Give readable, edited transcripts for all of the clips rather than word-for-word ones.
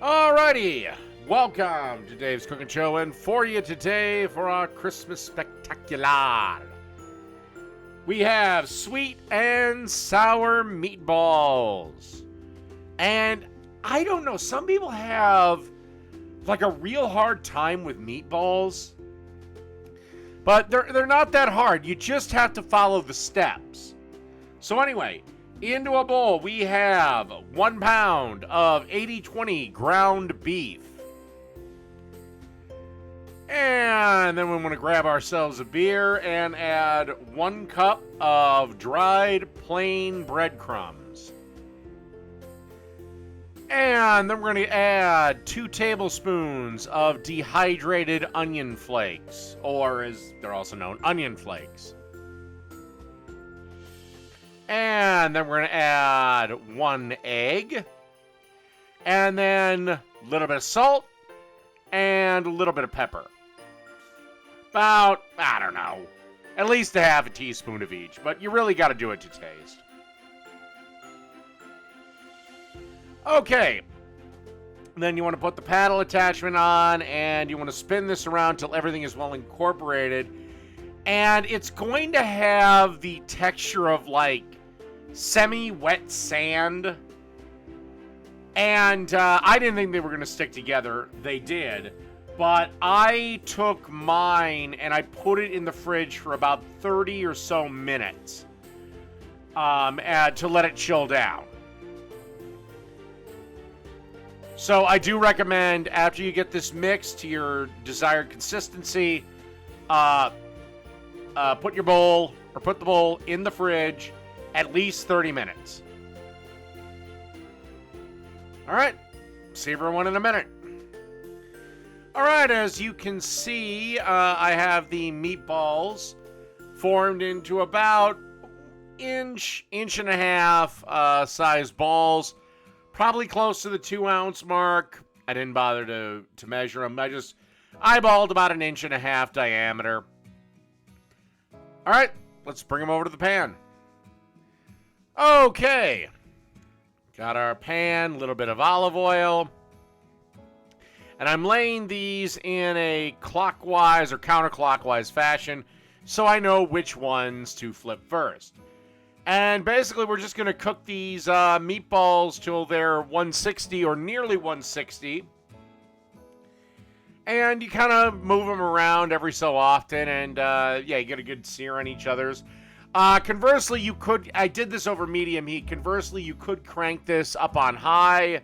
Alrighty, welcome to Dave's Cooking Show, and for you today for our Christmas Spectacular, we have Sweet and Sour Meatballs. And I don't know, some people have like a real hard time with meatballs, but they're not that hard. You just have to follow the steps. So anyway, into a bowl, we have 1 pound of 80/20 ground beef. And then we want to grab ourselves a beer and add 1 cup of dried plain breadcrumbs. And then we're going to add 2 tablespoons of dehydrated onion flakes, or as they're also known, onion flakes. And then we're going to add 1 egg, and then a little bit of salt, and a little bit of pepper. About, I don't know, at least a half a teaspoon of each, but you really got to do it to taste. Okay, then you want to put the paddle attachment on, and you want to spin this around till everything is well incorporated, and it's going to have the texture of like semi-wet sand. And I didn't think they were going to stick together. They did. But I took mine and I put it in the fridge for about 30 or so minutes to let it chill down. So I do recommend, after you get this mix to your desired consistency, put the bowl in the fridge at least 30 minutes. All right, see everyone in a minute. All right, as you can see, I have the meatballs formed into about inch and a half size balls, probably close to the 2-ounce mark. I didn't bother to measure them. I just eyeballed about 1.5 inches diameter. All right, let's bring them over to the pan. Okay, got our pan, a little bit of olive oil, and I'm laying these in a clockwise or counterclockwise fashion so I know which ones to flip first. And basically we're just going to cook these meatballs till they're 160 or nearly 160. And you kind of move them around every so often, and you get a good sear on each other's. Conversely, I did this over medium heat. Conversely, you could crank this up on high,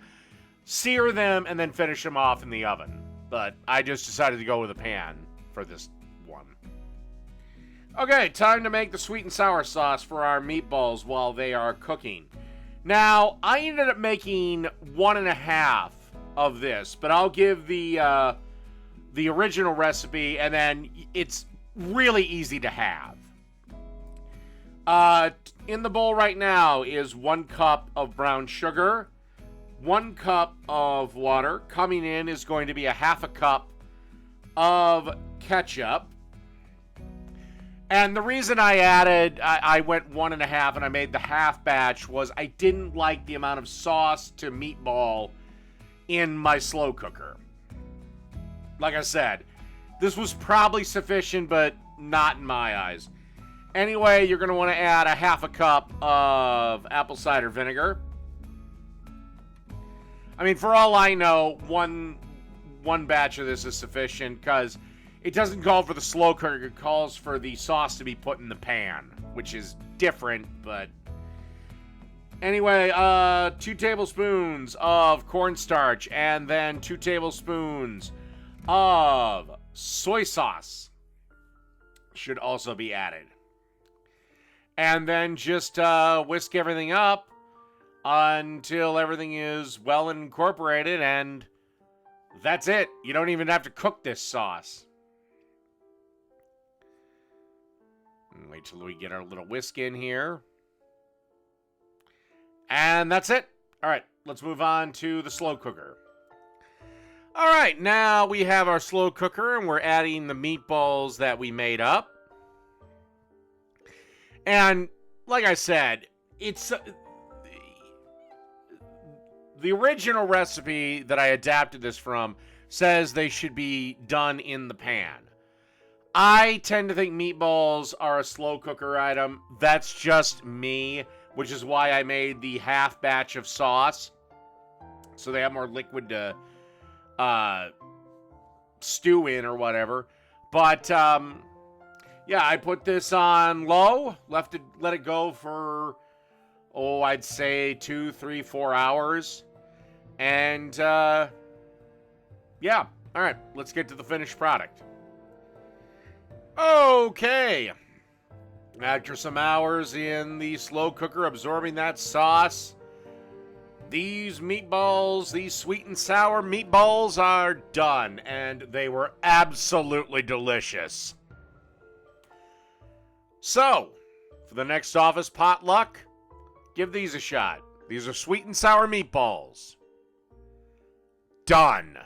sear them, and then finish them off in the oven. But I just decided to go with a pan for this one. Okay, time to make the sweet and sour sauce for our meatballs while they are cooking. Now, I ended up making 1.5 of this, but I'll give the original recipe, and then it's really easy to have. In the bowl right now is 1 cup of brown sugar, 1 cup of water. Coming in is going to be 1/2 cup of ketchup. And the reason I went 1.5 and I made the half batch was I didn't like the amount of sauce to meatball in my slow cooker. Like I said, this was probably sufficient, but not in my eyes. Anyway, you're going to want to add 1/2 cup of apple cider vinegar. I mean, for all I know, one batch of this is sufficient because it doesn't call for the slow cooker. It calls for the sauce to be put in the pan, which is different, but anyway, 2 tablespoons of cornstarch, and then 2 tablespoons of soy sauce should also be added. And then just whisk everything up until everything is well incorporated, and that's it. You don't even have to cook this sauce. Wait till we get our little whisk in here. And that's it. All right, let's move on to the slow cooker. All right, now we have our slow cooker, and we're adding the meatballs that we made up. And like I said, it's the original recipe that I adapted this from says they should be done in the pan. I tend to think meatballs are a slow cooker item. That's just me, which is why I made the half batch of sauce, so they have more liquid to stew in or whatever. But yeah, I put this on low, let it go for, I'd say 2, 3, 4 hours. And yeah, all right, let's get to the finished product. Okay, after some hours in the slow cooker absorbing that sauce, these meatballs, these sweet and sour meatballs are done, and they were absolutely delicious. So, for the next office potluck, give these a shot. These are sweet and sour meatballs. Done.